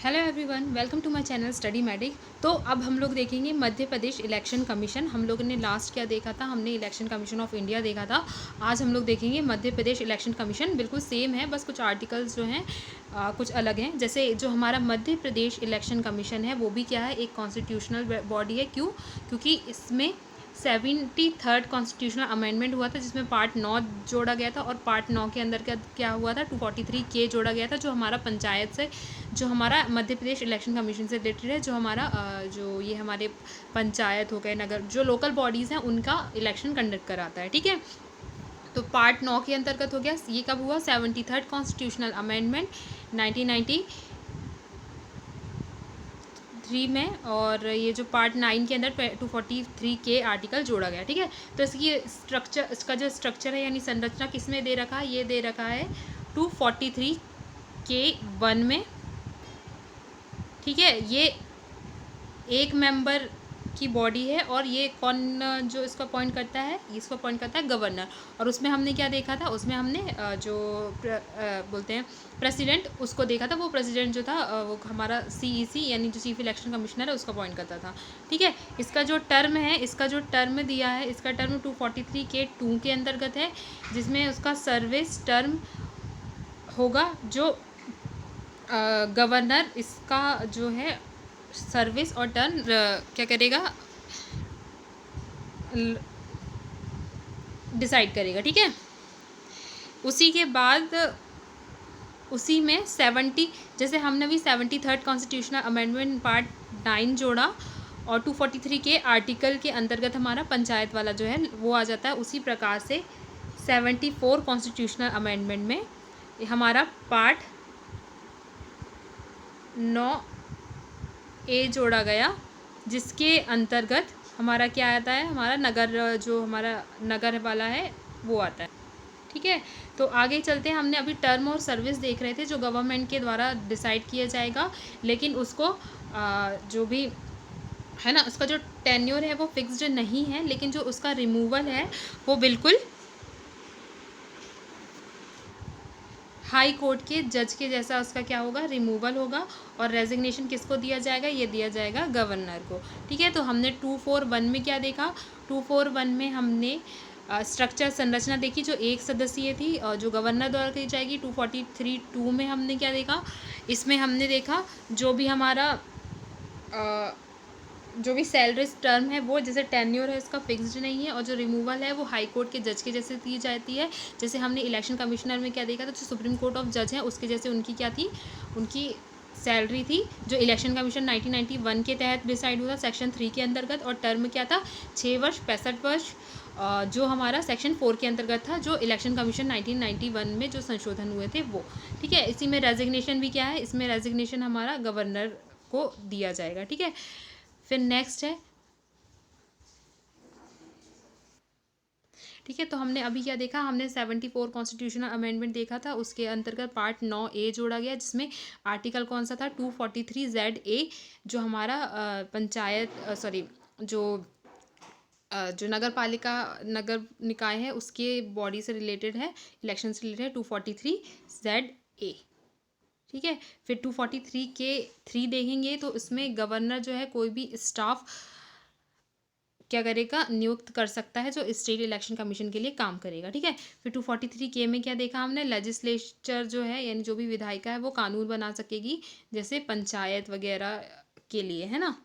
Hello everyone, welcome to my channel study medic. तो अब हम लोग देखेंगे मध्य प्रदेश इलेक्शन कमीशन। हम लोगों ने लास्ट क्या देखा था, हमने इलेक्शन कमीशन ऑफ इंडिया देखा था। आज हम लोग देखेंगे मध्य प्रदेश इलेक्शन कमीशन। बिल्कुल सेम है, बस कुछ आर्टिकल्स जो हैं कुछ अलग हैं। जैसे जो हमारा मध्य प्रदेश इलेक्शन कमीशन है वो भी क्या है, एक कॉन्स्टिट्यूशनल बॉडी है। क्यों? क्योंकि इसमें 73rd कॉन्स्टिट्यूशनल अमेंडमेंट हुआ था, जिसमें पार्ट 9 जोड़ा गया था। और पार्ट 9 के अंदर क्या हुआ था, 243 जोड़ा गया था, जो हमारा पंचायत से, जो हमारा मध्य प्रदेश इलेक्शन कमीशन से रिलेटेड है। जो हमारा जो ये हमारे पंचायत हो गए, नगर, जो लोकल बॉडीज़ हैं, उनका इलेक्शन कंडक्ट कराता है। ठीक है, तो पार्ट 9 के अंतर्गत हो गया। ये कब हुआ? 73rd कॉन्स्टिट्यूशनल अमेंडमेंट 1993 में। और ये जो पार्ट 9 के अंदर 243 आर्टिकल जोड़ा गया। ठीक है, तो इसका जो स्ट्रक्चर है यानी संरचना किस में दे रखा है, ये दे रखा है 243 में। ठीक है, ये एक मेंबर की बॉडी है। और ये कौन जो इसको अपॉइंट करता है, इसको अपॉइंट करता है गवर्नर। और उसमें हमने क्या देखा था, उसमें हमने जो बोलते हैं प्रेसिडेंट, उसको देखा था। वो प्रेसिडेंट जो था वो हमारा सीईसी यानी जो चीफ इलेक्शन कमिश्नर है, उसको अपॉइंट करता था। ठीक है, इसका जो टर्म है, इसका जो टर्म दिया है, इसका टर्म 243(2) के अंतर्गत है, जिसमें उसका सर्विस टर्म होगा। जो गवर्नर इसका जो है सर्विस और टर्न क्या करेगा, डिसाइड करेगा। ठीक है, उसी के बाद उसी में 70, जैसे हमने भी 73rd कॉन्स्टिट्यूशनल अमेंडमेंट पार्ट 9 जोड़ा, और 243 आर्टिकल के अंतर्गत हमारा पंचायत वाला जो है वो आ जाता है। उसी प्रकार से 74 कॉन्स्टिट्यूशनल अमेंडमेंट में हमारा पार्ट 9A जोड़ा गया, जिसके अंतर्गत हमारा क्या आता है, हमारा नगर, जो हमारा नगर वाला है वो आता है। ठीक है, तो आगे चलते हैं। हमने अभी टर्म और सर्विस देख रहे थे, जो गवर्नमेंट के द्वारा डिसाइड किया जाएगा, लेकिन उसको जो भी है ना, उसका जो टेन्योर है वो फिक्स्ड नहीं है, लेकिन जो उसका रिमूवल है वो बिल्कुल हाई कोर्ट के जज के जैसा उसका क्या होगा, रिमूवल होगा। और रेजिग्नेशन किसको दिया जाएगा, ये दिया जाएगा गवर्नर को। ठीक है, तो हमने 241 में क्या देखा, 241 में हमने स्ट्रक्चर संरचना देखी, जो एक सदस्यीय थी और जो गवर्नर द्वारा की जाएगी। 243(2) में हमने क्या देखा, इसमें हमने देखा जो भी हमारा जो भी सैलरीज टर्म है वो, जैसे टेन्योर है इसका फिक्स्ड नहीं है, और जो रिमूवल है वो हाई कोर्ट के जज के जैसे दी जाती है। जैसे हमने इलेक्शन कमिश्नर में क्या देखा था, जो सुप्रीम कोर्ट ऑफ जज है उसके जैसे उनकी क्या थी, उनकी सैलरी थी, जो इलेक्शन कमीशन 1991 के तहत डिसाइड हुआ सेक्शन 3 के अंतर्गत। और टर्म क्या था, 6 वर्ष 65 वर्ष, जो हमारा सेक्शन 4 के अंतर्गत था, जो इलेक्शन कमीशन 1991 में जो संशोधन हुए थे वो। ठीक है, इसी में रेजिग्नेशन भी क्या है, इसमें रेजिग्नेशन हमारा गवर्नर को दिया जाएगा। ठीक है, फिर नेक्स्ट है। ठीक है, तो हमने अभी क्या देखा, हमने 74 कॉन्स्टिट्यूशनल अमेंडमेंट देखा था, उसके अंतर्गत पार्ट 9A जोड़ा गया, जिसमें आर्टिकल कौन सा था, 243ZA, जो हमारा पंचायत सॉरी जो नगर पालिका, नगर निकाय है, उसके बॉडी से रिलेटेड है, इलेक्शन से रिलेटेड है, 243ZA। ठीक है, फिर 243(3) देखेंगे, तो इसमें गवर्नर जो है कोई भी स्टाफ क्या करेगा, नियुक्त कर सकता है, जो स्टेट इलेक्शन कमीशन के लिए काम करेगा। ठीक है, फिर 243K में क्या देखा हमने, लेजिस्लेचर जो है यानी जो भी विधायिका है वो कानून बना सकेगी, जैसे पंचायत वगैरह के लिए, है ना।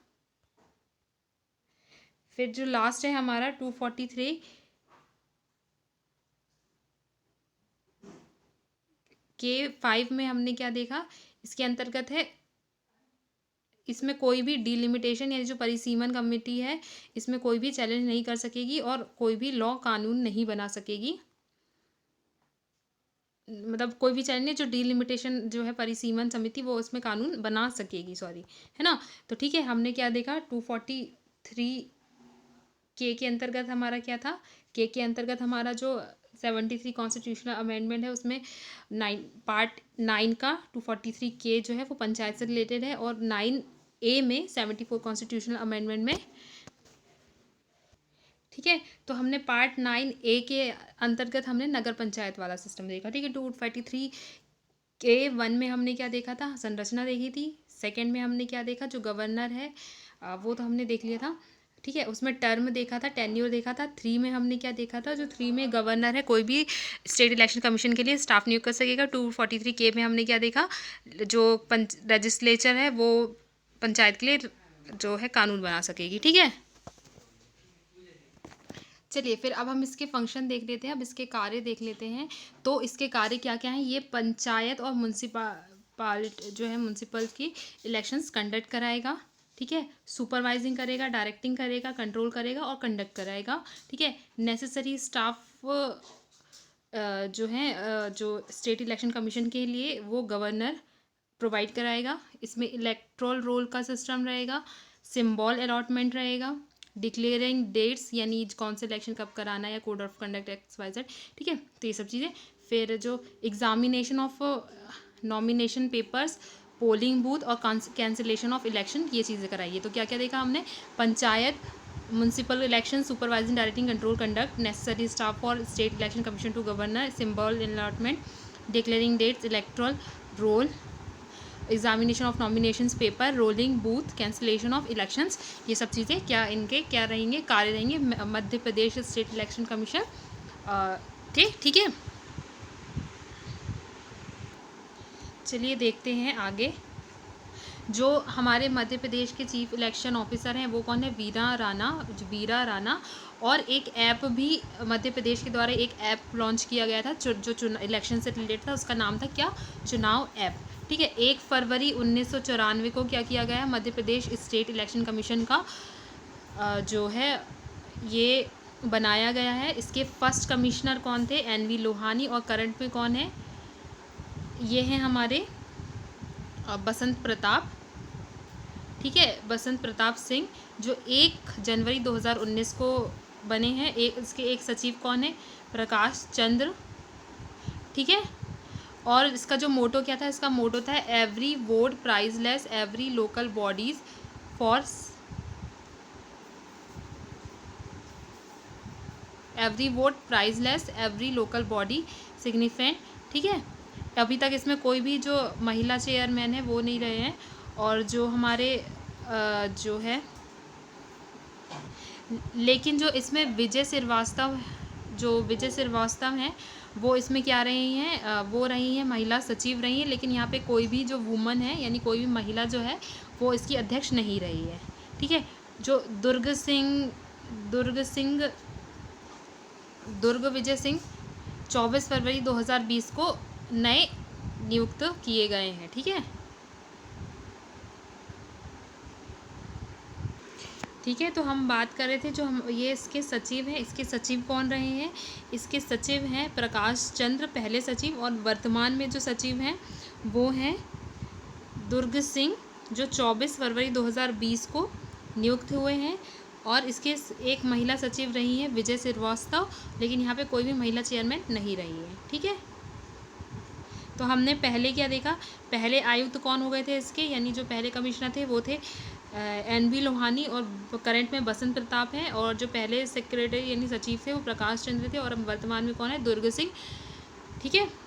फिर जो लास्ट है हमारा 243K5 में हमने क्या देखा, इसके अंतर्गत है, इसमें कोई भी डिलिमिटेशन यानी जो परिसीमन कमेटी है, इसमें कोई भी चैलेंज नहीं कर सकेगी और कोई भी लॉ कानून नहीं बना सकेगी। मतलब कोई भी चैलेंज नहीं, जो डिलिमिटेशन जो है परिसीमन समिति, वो उसमें कानून बना सकेगी, सॉरी, है ना। तो ठीक है, हमने क्या देखा, 243K के अंतर्गत हमारा क्या था, के अंतर्गत हमारा जो 73 कॉन्स्टिट्यूशनल अमेंडमेंट है, उसमें पार्ट 9 का 243K जो है वो पंचायत से रिलेटेड है। और 9A में 74 कॉन्स्टिट्यूशनल अमेंडमेंट में। ठीक है, तो हमने पार्ट 9A के अंतर्गत हमने नगर पंचायत वाला सिस्टम देखा। ठीक है, 243 K1 में हमने क्या देखा था, संरचना देखी थी। सेकंड में हमने क्या देखा, जो गवर्नर है वो तो हमने देख लिया था, ठीक है। उसमें टर्म देखा था, टेन्योर देखा था। 3 में हमने क्या देखा था, जो 3 में गवर्नर है कोई भी स्टेट इलेक्शन कमीशन के लिए स्टाफ नियुक्त कर सकेगा। 243 K में हमने क्या देखा, जो लेजिस्लेचर है वो पंचायत के लिए जो है कानून बना सकेगी, ठीक है। चलिए फिर अब हम इसके फंक्शन देख लेते हैं, अब इसके कार्य देख लेते हैं। तो इसके कार्य क्या क्या हैं, ये पंचायत और जो है म्यूनसिपल की इलेक्शंस कंडक्ट कराएगा, ठीक है। सुपरवाइजिंग करेगा, डायरेक्टिंग करेगा, कंट्रोल करेगा और कंडक्ट कराएगा, ठीक है। नेसेसरी स्टाफ जो है जो स्टेट इलेक्शन कमीशन के लिए वो गवर्नर प्रोवाइड कराएगा। इसमें इलेक्ट्रोल रोल का सिस्टम रहेगा, सिंबल अलॉटमेंट रहेगा, डिक्लेयरिंग डेट्स यानी कौन से इलेक्शन कब कराना है, या कोड ऑफ कंडक्ट XYZ, ठीक है। तो ये सब चीज़ें। फिर जो examination of nomination papers, polling booth और कैंसिलेशन ऑफ इलेक्शन, ये चीज़ें कराइए। तो क्या क्या देखा हमने, panchayat, municipal election, supervising, directing, control, conduct, necessary staff for state election commission to governor, symbol allotment, declaring dates, electoral roll, examination of nominations paper, polling booth, cancellation of elections, ये सब चीज़ें क्या इनके क्या रहेंगे, कार्य रहेंगे Madhya Pradesh state election commission ठीक है। चलिए देखते हैं आगे। जो हमारे मध्य प्रदेश के चीफ इलेक्शन ऑफिसर हैं वो कौन है, वीरा राणा। और एक ऐप भी मध्य प्रदेश के द्वारा एक ऐप लॉन्च किया गया था जो इलेक्शन से रिलेटेड था, उसका नाम था क्या, चुनाव ऐप, ठीक है। 1 फरवरी 1994 को क्या किया गया है, मध्य प्रदेश स्टेट इलेक्शन कमीशन का जो है ये बनाया गया है। इसके फर्स्ट कमिश्नर कौन थे, NV लोहानी। और करंट में कौन है, ये हैं हमारे बसंत प्रताप, ठीक है, बसंत प्रताप सिंह, जो 1 जनवरी 2019 को बने हैं। इसके एक सचिव कौन है, प्रकाश चंद्र, ठीक है। और इसका जो मोटो क्या था, इसका मोटो था every vote priceless, every local bodies for every vote priceless, every local body significant, ठीक है। अभी तक इसमें कोई भी जो महिला चेयरमैन है वो नहीं रहे हैं। और जो हमारे जो है, लेकिन जो इसमें विजय श्रीवास्तव हैं वो इसमें क्या रही हैं, वो रही हैं महिला सचिव रही हैं। लेकिन यहाँ पे कोई भी जो वुमन है यानी कोई भी महिला जो है वो इसकी अध्यक्ष नहीं रही है, ठीक है। जो दुर्ग विजय सिंह 24 फरवरी 2020 को नए नियुक्त किए गए हैं, ठीक है। ठीक है, तो हम बात कर रहे थे जो हम ये इसके सचिव हैं, इसके सचिव कौन रहे हैं, इसके सचिव हैं प्रकाश चंद्र पहले सचिव। और वर्तमान में जो सचिव हैं वो हैं दुर्ग सिंह, जो 24 फरवरी 2020 को नियुक्त हुए हैं। और इसके एक महिला सचिव रही हैं विजय श्रीवास्तव, लेकिन यहाँ पे कोई भी महिला चेयरमैन नहीं रही है, ठीक है। तो हमने पहले क्या देखा, पहले आयुक्त कौन हो गए थे इसके, यानी जो पहले कमिश्नर थे वो थे NV लोहानी। और करंट में बसंत प्रताप हैं। और जो पहले सेक्रेटरी यानी सचिव थे वो प्रकाश चंद्र थे। और अब वर्तमान में कौन है, दुर्ग सिंह, ठीक है।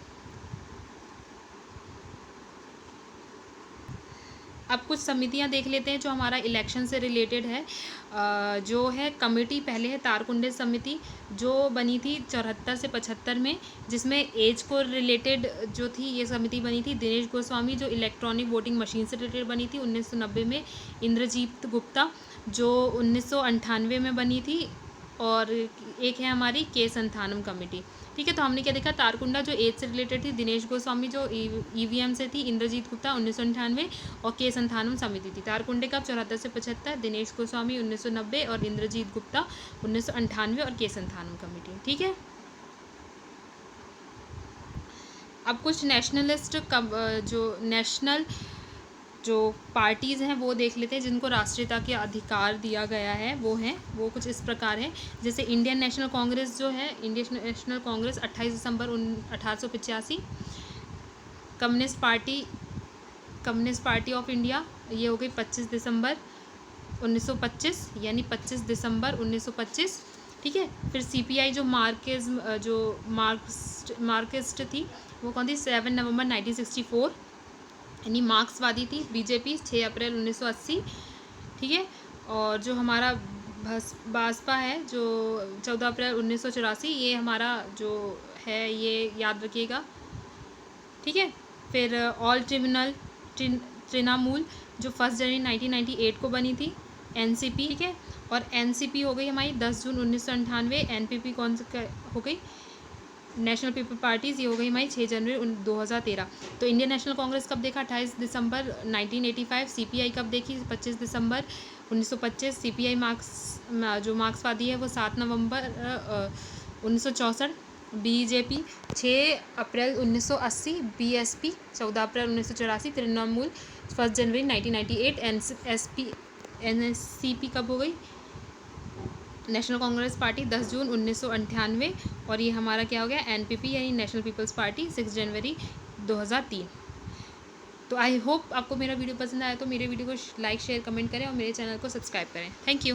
अब कुछ समितियां देख लेते हैं जो हमारा इलेक्शन से रिलेटेड है। जो है कमेटी, पहले है तारकुंडे समिति जो बनी थी 74 से 75 में, जिसमें एज को रिलेटेड जो थी ये समिति बनी थी। दिनेश गोस्वामी जो इलेक्ट्रॉनिक वोटिंग मशीन से रिलेटेड बनी थी 1990 में। इंद्रजीत गुप्ता जो 1998 में बनी थी। और एक है हमारी के संथानम कमेटी, ठीक है। तो हमने क्या देखा, तारकुंडा जो एज से रिलेटेड थी, दिनेश गोस्वामी जो EVM से थी, इंद्रजीत गुप्ता 1998 और के संथानम समिति थी। तारकुंडे कब 74 से 75, दिनेश गोस्वामी 1990 और इंद्रजीत गुप्ता 1998 और के संथानम कमेटी, ठीक है। अब कुछ नेशनल जो पार्टीज़ हैं वो देख लेते हैं जिनको राष्ट्रीयता के अधिकार दिया गया है। वो कुछ इस प्रकार है। जैसे इंडियन नेशनल कांग्रेस जो है, Indian national Congress 28 December 1885। Communist party of India ये हो गई 25 दिसंबर 1925, यानी 25 दिसंबर 1925, ठीक है। फिर CPI जो मार्क्सिस्ट थी वो कौन थी? 7 नवंबर 1964, यानी मार्क्सवादी थी। बीजेपी 6 अप्रैल 1980, ठीक है। और जो हमारा भाजपा है जो 14 अप्रैल 1984, ये हमारा जो है ये याद रखिएगा, ठीक है। फिर ऑल तृणमूल जो 1 जनवरी 1998 को बनी थी। एनसीपी, ठीक है। और एनसीपी हो गई हमारी 10 जून 1998। एनपीपी कौन सा हो गई? नेशनल पीपल पार्टीज़, ये हो गई हमारी 6 जनवरी 2013। तो इंडियन नेशनल कांग्रेस कब देखा? 28 दिसंबर 1985। सीपीआई कब देखी? 25 दिसंबर 1925। सीपीआई जो मार्क्सवादी है वो 7 नवंबर 1964। बीजेपी 6 अप्रैल 1980। बीएसपी 14 अप्रैल 1984। तृणमूल 1 जनवरी 1998। एनसीपी कब हो गई? नेशनल कांग्रेस पार्टी 10 जून 1998। और ये हमारा क्या हो गया? एनपीपी यानी नेशनल पीपल्स पार्टी 6 जनवरी 2003। तो आई होप आपको मेरा वीडियो पसंद आया तो मेरे वीडियो को लाइक शेयर कमेंट करें और मेरे चैनल को सब्सक्राइब करें। Thank you.